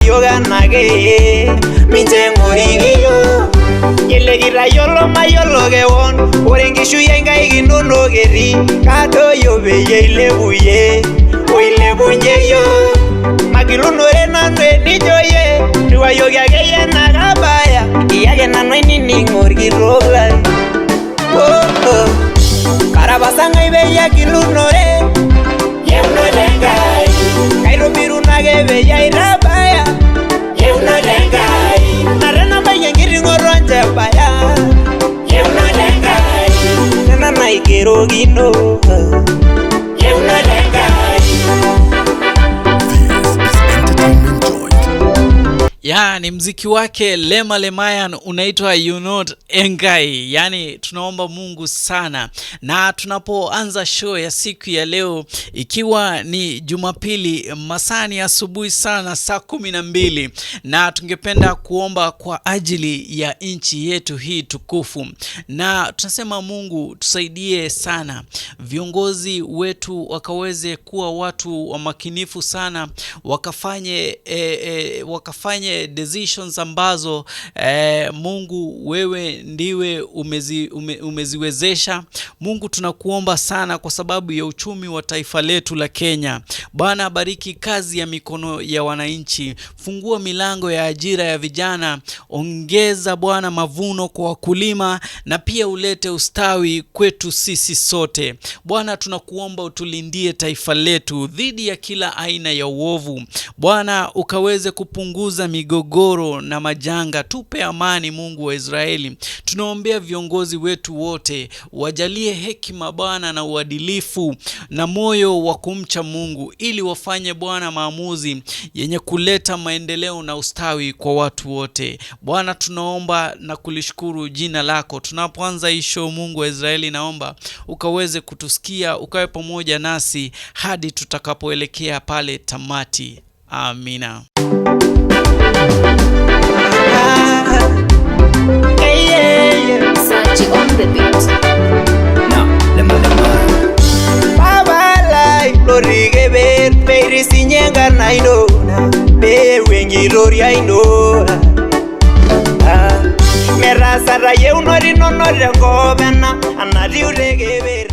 yoga nage minche ngorigiyo yele girayolo mayolo gewon orengishu yenga iginono geri kato yobe yele buye oile bunye yo magilunore nanwe nijoye riwa yoga geye nagabaya iyage nanwe nini ngorgirola Karabasanga ibeya kilunore Yeunorengai Kairubiru nagebe ya irabaya Yeunorengai Narena baya ngiringoronje baya Yeunorengai Nena naikero gino Yeunorengai. This is Entertainment Joint. Yani mziki wake Lema Lemayan unaitwa You Not Engai. Yani tunaomba Mungu sana. Na tunapoanza show ya siku ya leo ikiwa ni Jumapili masani asubuhi sana saa 12, na tungependa kuomba kwa ajili ya nchi yetu hii tukufu. Na tunasema Mungu tusaidie sana. Viongozi wetu wakaweze kuwa watu wa makinifu sana, wakafanye decisions ambazo Mungu wewe ndiwe umeziwezesha. Mungu tunakuomba sana kwa sababu ya uchumi wa taifa letu la Kenya. Bwana bariki kazi ya mikono ya wananchi, fungua milango ya ajira ya vijana, ongeza Bwana mavuno kwa wakulima, na pia ulete ustawi kwetu sisi sote. Bwana tunakuomba utulindie taifa letu dhidi ya kila aina ya uovu. Bwana ukaweze kupunguza migogoro na majanga, tupe amani Mungu wa Israeli. Tunaombea viongozi wetu wote, wajalie hekima Bwana na uadilifu na moyo wa kumcha Mungu, ili wafanye Bwana maamuzi yenye kuleta maendeleo na ustawi kwa watu wote. Bwana tunaomba na kulishukuru jina lako. Tunapoanza hii show Mungu wa Israeli, naomba ukaweze kutusikia, ukawe pamoja nasi hadi tutakapoelekea pale tamati. Amina. Sachi on the beat. Baba lai lorige ber peri sinyenga naino be wengi loria ino merasa ra yeunori nonore gobena anali urege ber